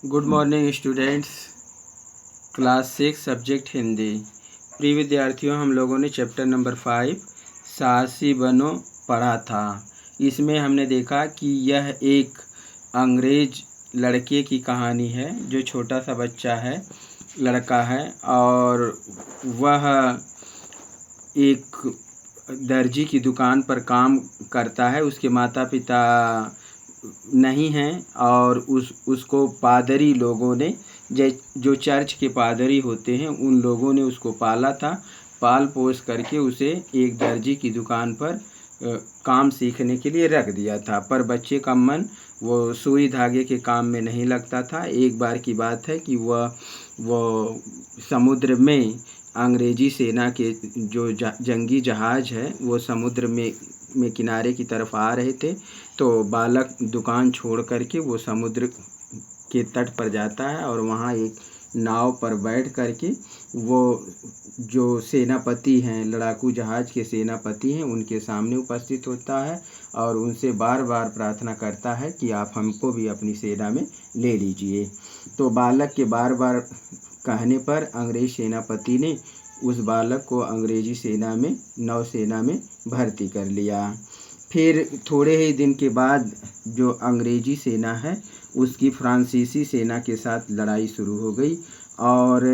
Good morning students. Class 6 subject Hindi. प्रिय विद्यार्थियों, हम लोगों ने चैप्टर नंबर 5 साहसी बनो पढ़ा था। इसमें हमने देखा कि यह एक अंग्रेज लड़के की कहानी है जो छोटा सा बच्चा है, लड़का है, और वह एक दर्जी की दुकान पर काम करता है। उसके माता पिता नहीं हैं और उसको पादरी लोगों ने, जो चर्च के पादरी होते हैं, उन लोगों ने उसको पाला था। पाल पोस करके उसे एक दर्जी की दुकान पर काम सीखने के लिए रख दिया था। पर बच्चे का मन वो सुई धागे के काम में नहीं लगता था। एक बार की बात है कि वह समुद्र में अंग्रेजी सेना के जो जंगी जहाज़ है वो समुद्र में किनारे की तरफ आ रहे थे। तो बालक दुकान छोड़ करके वो समुद्र के तट पर जाता है और वहाँ एक नाव पर बैठ करके वो जो सेनापति हैं, लड़ाकू जहाज़ के सेनापति हैं, उनके सामने उपस्थित होता है और उनसे बार बार प्रार्थना करता है कि आप हमको भी अपनी सेना में ले लीजिए। तो बालक के बार बार कहने पर अंग्रेज सेनापति ने उस बालक को अंग्रेजी सेना में, नौसेना में भर्ती कर लिया। फिर थोड़े ही दिन के बाद जो अंग्रेजी सेना है उसकी फ्रांसीसी सेना के साथ लड़ाई शुरू हो गई। और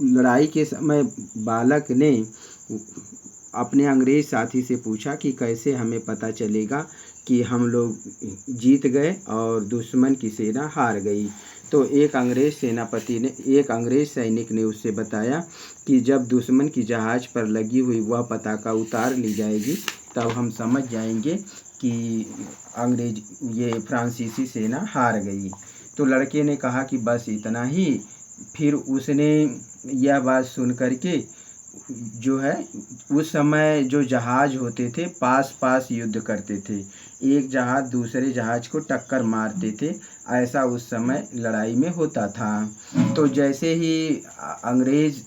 लड़ाई के समय बालक ने अपने अंग्रेज साथी से पूछा कि कैसे हमें पता चलेगा कि हम लोग जीत गए और दुश्मन की सेना हार गई। तो एक अंग्रेज सैनिक ने उससे बताया कि जब दुश्मन की जहाज़ पर लगी हुई वह पताका उतार ली जाएगी तब हम समझ जाएंगे कि ये फ्रांसीसी सेना हार गई। तो लड़के ने कहा कि बस इतना ही। फिर उसने यह बात सुन करके, जो है, उस समय जो जहाज़ होते थे पास पास युद्ध करते थे, एक जहाज़ दूसरे जहाज़ को टक्कर मारते थे, ऐसा उस समय लड़ाई में होता था। तो जैसे ही अंग्रेज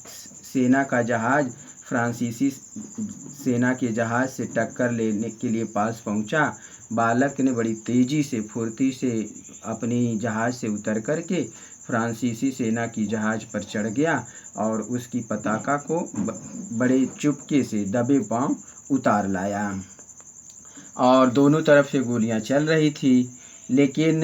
सेना का जहाज़ फ्रांसीसी सेना के जहाज़ से टक्कर लेने के लिए पास पहुंचा, बालक ने बड़ी तेज़ी से, फुर्ती से अपनी जहाज़ से उतर करके फ्रांसीसी सेना की जहाज़ पर चढ़ गया और उसकी पताका को बड़े चुपके से दबे पांव उतार लाया। और दोनों तरफ से गोलियां चल रही थी, लेकिन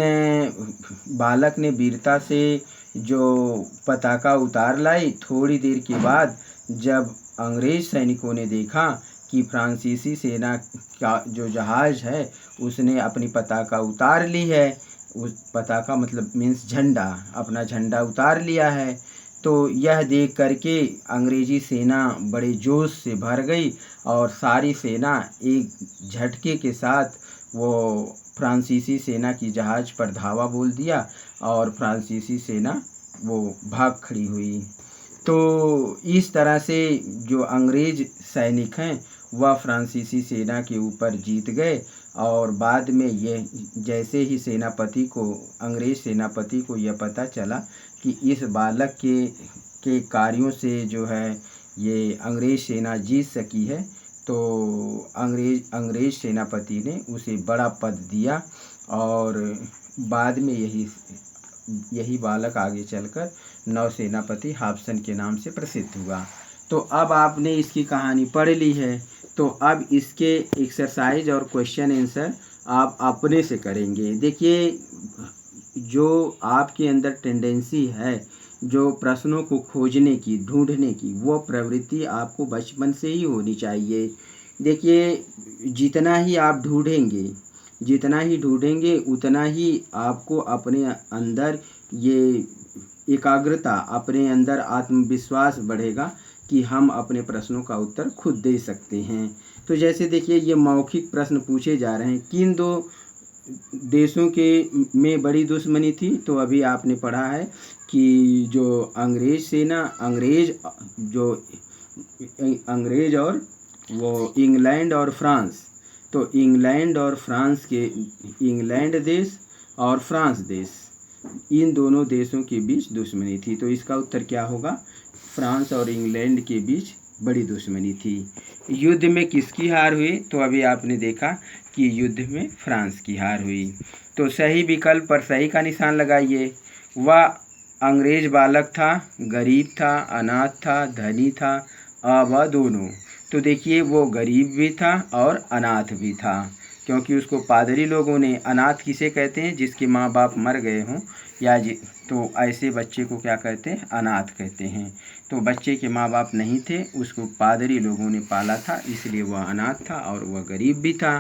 बालक ने वीरता से जो पताका उतार लाई। थोड़ी देर के बाद जब अंग्रेज सैनिकों ने देखा कि फ्रांसीसी सेना का जो जहाज़ है उसने अपनी पताका उतार ली है, उस पताका मतलब मीन्स झंडा, अपना झंडा उतार लिया है, तो यह देख करके अंग्रेजी सेना बड़े जोश से भर गई और सारी सेना एक झटके के साथ वो फ्रांसीसी सेना की जहाज़ पर धावा बोल दिया और फ्रांसीसी सेना वो भाग खड़ी हुई। तो इस तरह से जो अंग्रेज सैनिक हैं वह फ्रांसीसी सेना के ऊपर जीत गए। और बाद में यह जैसे ही अंग्रेज सेनापति को यह पता चला कि इस बालक के कार्यों से जो है ये अंग्रेज सेना जीत सकी है, तो अंग्रेज सेनापति ने उसे बड़ा पद दिया और बाद में यही बालक आगे चलकर नौसेनापति हॉब्सन के नाम से प्रसिद्ध हुआ। तो अब आपने इसकी कहानी पढ़ ली है, तो अब इसके एक्सरसाइज और क्वेश्चन आंसर आप अपने से करेंगे। देखिए, जो आपके अंदर टेंडेंसी है जो प्रश्नों को खोजने की, ढूंढने की, वो प्रवृत्ति आपको बचपन से ही होनी चाहिए। देखिए, जितना ही ढूंढेंगे उतना ही आपको अपने अंदर ये एकाग्रता, अपने अंदर आत्मविश्वास बढ़ेगा कि हम अपने प्रश्नों का उत्तर खुद दे सकते हैं। तो जैसे देखिए, ये मौखिक प्रश्न पूछे जा रहे हैं, किन दो देशों के में बड़ी दुश्मनी थी? तो अभी आपने पढ़ा है कि जो अंग्रेज और वो इंग्लैंड और फ्रांस, तो इंग्लैंड देश और फ्रांस देश, इन दोनों देशों के बीच दुश्मनी थी। तो इसका उत्तर क्या होगा? फ्रांस और इंग्लैंड के बीच बड़ी दुश्मनी थी। युद्ध में किसकी हार हुई? तो अभी आपने देखा कि युद्ध में फ्रांस की हार हुई। तो सही विकल्प पर सही का निशान लगाइए। वह अंग्रेज बालक था, गरीब था, अनाथ था, धनी था, व दोनों। तो देखिए वो गरीब भी था और अनाथ भी था, क्योंकि उसको पादरी लोगों ने, अनाथ किसे कहते हैं जिसके माँ बाप मर गए हों या तो ऐसे बच्चे को क्या कहते हैं, अनाथ कहते हैं। तो बच्चे के माँ बाप नहीं थे, उसको पादरी लोगों ने पाला था, इसलिए वह अनाथ था और वह गरीब भी था।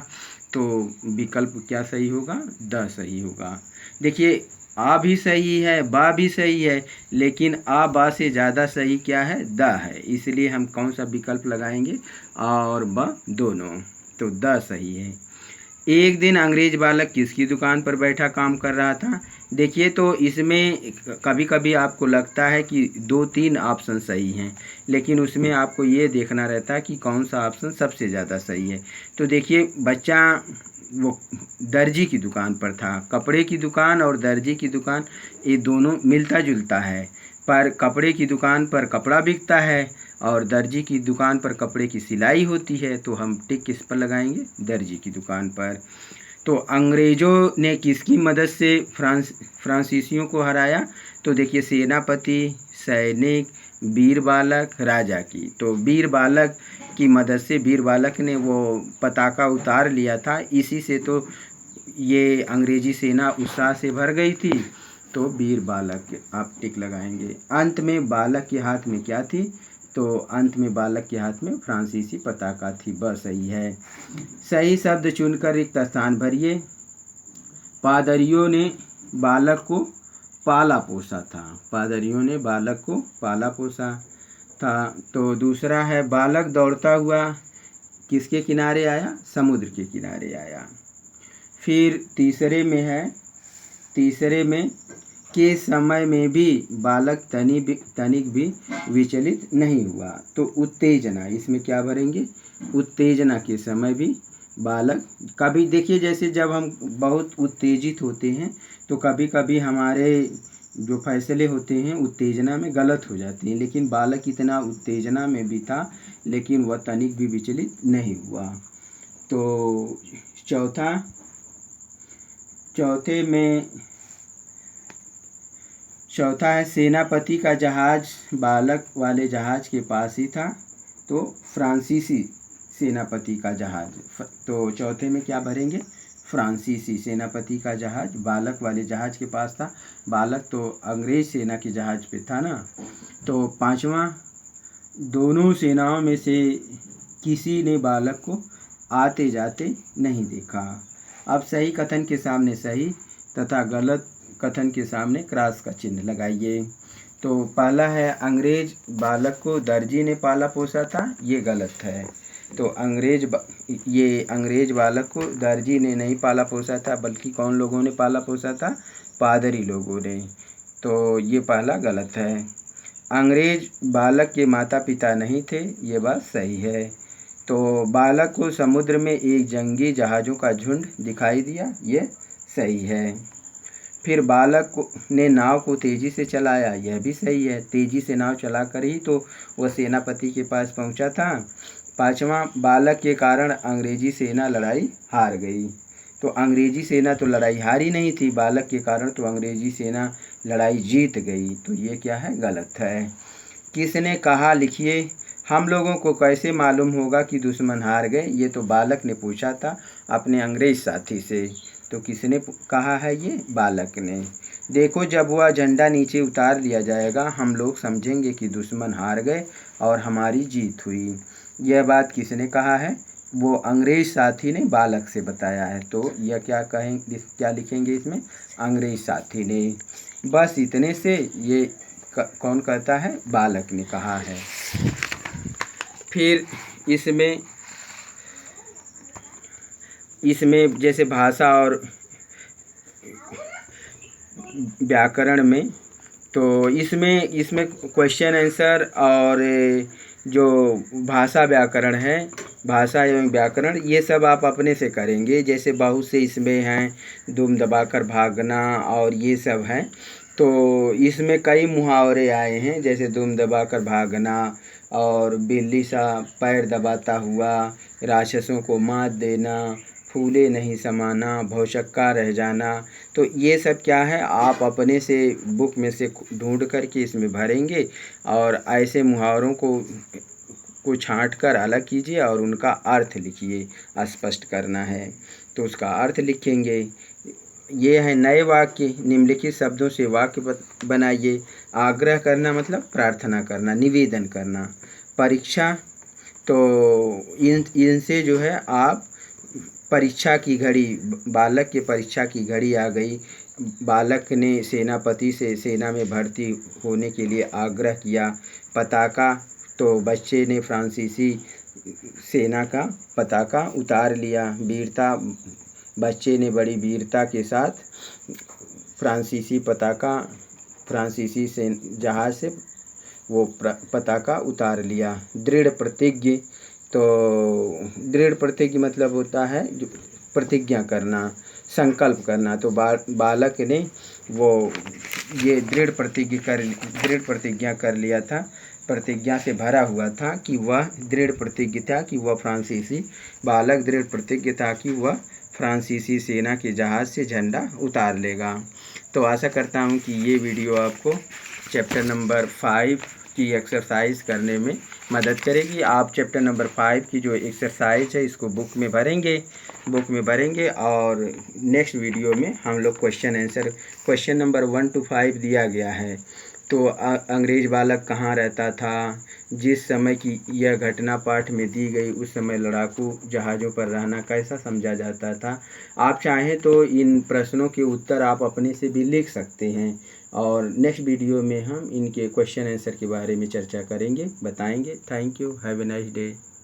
तो विकल्प क्या सही होगा, द सही होगा। देखिए आ भी सही है, बा भी सही है, लेकिन आ बा से ज़्यादा सही क्या है, द है, इसलिए हम कौन सा विकल्प लगाएंगे, आ और ब दोनों। तो द सही है। एक दिन अंग्रेज बालक किसकी दुकान पर बैठा काम कर रहा था। देखिए तो इसमें कभी कभी आपको लगता है कि 2-3 ऑप्शन सही हैं, लेकिन उसमें आपको ये देखना रहता है कि कौन सा ऑप्शन सबसे ज़्यादा सही है। तो देखिए बच्चा वो दर्जी की दुकान पर था। कपड़े की दुकान और दर्जी की दुकान ये दोनों मिलता जुलता है, पर कपड़े की दुकान पर कपड़ा बिकता है और दर्जी की दुकान पर कपड़े की सिलाई होती है। तो हम टिक किस पर लगाएंगे, दर्जी की दुकान पर। तो अंग्रेज़ों ने किसकी मदद से फ्रांसीसियों को हराया। तो देखिए सेनापति, सैनिक, वीर बालक, राजा की। तो वीर बालक की मदद से, वीर बालक ने वो पताका उतार लिया था, इसी से तो ये अंग्रेजी सेना उत्साह से भर गई थी। तो वीर बालक आप टिक लगाएंगे। अंत में बालक के हाथ में क्या थी, तो अंत में बालक के हाथ में फ्रांसीसी पताका थी, ब सही है। सही शब्द चुनकर रिक्त स्थान भरिए। पादरियों ने बालक को पाला पोसा था। पादरियों ने बालक को पाला पोसा था। तो दूसरा है बालक दौड़ता हुआ किसके किनारे आया, समुद्र के किनारे आया। फिर तीसरे में है, तीसरे में के समय में भी बालक तनिक भी विचलित नहीं हुआ। तो उत्तेजना, इसमें क्या भरेंगे, उत्तेजना के समय भी बालक। कभी देखिए जैसे जब हम बहुत उत्तेजित होते हैं तो कभी कभी हमारे जो फैसले होते हैं उत्तेजना में गलत हो जाते हैं, लेकिन बालक इतना उत्तेजना में भी था लेकिन वह तनिक भी विचलित नहीं हुआ। तो चौथा है सेनापति का जहाज बालक वाले जहाज के पास ही था। तो फ्रांसीसी सेनापति का जहाज। तो चौथे में क्या भरेंगे, फ्रांसीसी सेनापति का जहाज बालक वाले जहाज के पास था। बालक तो अंग्रेज सेना के जहाज पे था ना। तो पांचवा, दोनों सेनाओं में से किसी ने बालक को आते जाते नहीं देखा। अब सही कथन के सामने सही तथा गलत कथन के सामने क्रॉस का चिन्ह लगाइए। तो पहला है अंग्रेज बालक को दर्जी ने पाला पोसा था, ये गलत है। तो ये अंग्रेज बालक को दर्जी ने नहीं पाला पोसा था, बल्कि कौन लोगों ने पाला पोसा था, पादरी लोगों ने। तो ये पहला गलत है। अंग्रेज बालक के माता पिता नहीं थे, ये बात सही है। तो बालक को समुद्र में एक जंगी जहाज़ों का झुंड दिखाई दिया, ये सही है। फिर बालक ने नाव को तेज़ी से चलाया, यह भी सही है। तेज़ी से नाव चलाकर ही तो वह सेनापति के पास पहुंचा था। पांचवा, बालक के कारण अंग्रेजी सेना लड़ाई हार गई। तो अंग्रेजी सेना तो लड़ाई हारी नहीं थी, बालक के कारण तो अंग्रेजी सेना लड़ाई जीत गई। तो ये क्या है, गलत है। किसने कहा, लिखिए, हम लोगों को कैसे मालूम होगा कि दुश्मन हार गए। ये तो बालक ने पूछा था अपने अंग्रेज साथी से। तो किसने कहा है, ये बालक ने। देखो जब वह झंडा नीचे उतार लिया जाएगा हम लोग समझेंगे कि दुश्मन हार गए और हमारी जीत हुई। यह बात किसने कहा है, वो अंग्रेज साथी ने बालक से बताया है। तो यह क्या लिखेंगे इसमें, अंग्रेज साथी ने। बस इतने से ये कौन कहता है, बालक ने कहा है। फिर इसमें जैसे भाषा और व्याकरण में, तो इसमें क्वेश्चन आंसर और जो भाषा व्याकरण है, भाषा एवं व्याकरण, ये सब आप अपने से करेंगे। जैसे बहुत से इसमें हैं दुम दबाकर भागना और ये सब हैं। तो इसमें कई मुहावरे आए हैं, जैसे दुम दबाकर भागना और बिल्ली सा पैर दबाता हुआ, राक्षसों को मात देना, फूले नहीं समाना, भौचक्का रह जाना। तो ये सब क्या है, आप अपने से बुक में से ढूंढ कर के इसमें भरेंगे और ऐसे मुहावरों को छांट कर अलग कीजिए और उनका अर्थ लिखिए, स्पष्ट करना है तो उसका अर्थ लिखेंगे। ये है नए वाक्य, निम्नलिखित शब्दों से वाक्य बनाइए। आग्रह करना मतलब प्रार्थना करना, निवेदन करना। परीक्षा, तो इनसे जो है आप परीक्षा की घड़ी, बालक के परीक्षा की घड़ी आ गई। बालक ने सेनापति से सेना में भर्ती होने के लिए आग्रह किया। पताका, तो बच्चे ने फ्रांसीसी सेना का पताका उतार लिया। वीरता, बच्चे ने बड़ी वीरता के साथ फ्रांसीसी से जहाज से वो पताका उतार लिया। दृढ़ प्रतिज्ञ, तो दृढ़ प्रतिज्ञ मतलब होता है जो प्रतिज्ञा करना, संकल्प करना। तो बालक ने वो ये दृढ़ प्रतिज्ञा कर लिया था, प्रतिज्ञा से भरा हुआ था कि वह दृढ़ प्रतिज्ञ था कि वह बालक दृढ़ प्रतिज्ञ था कि वह फ्रांसीसी सेना के जहाज़ से झंडा उतार लेगा। तो आशा करता हूँ कि ये वीडियो आपको चैप्टर नंबर 5 की एक्सरसाइज करने में मदद करेगी। आप चैप्टर नंबर 5 की जो एक्सरसाइज है इसको बुक में भरेंगे और नेक्स्ट वीडियो में हम लोग क्वेश्चन नंबर 1 to 5 दिया गया है। तो अंग्रेज बालक कहाँ रहता था, जिस समय की यह घटना पाठ में दी गई उस समय लड़ाकू जहाज़ों पर रहना कैसा समझा जाता था। आप चाहें तो इन प्रश्नों के उत्तर आप अपने से भी लिख सकते हैं और नेक्स्ट वीडियो में हम इनके क्वेश्चन आंसर के बारे में चर्चा करेंगे, बताएंगे। Thank you, have a nice day.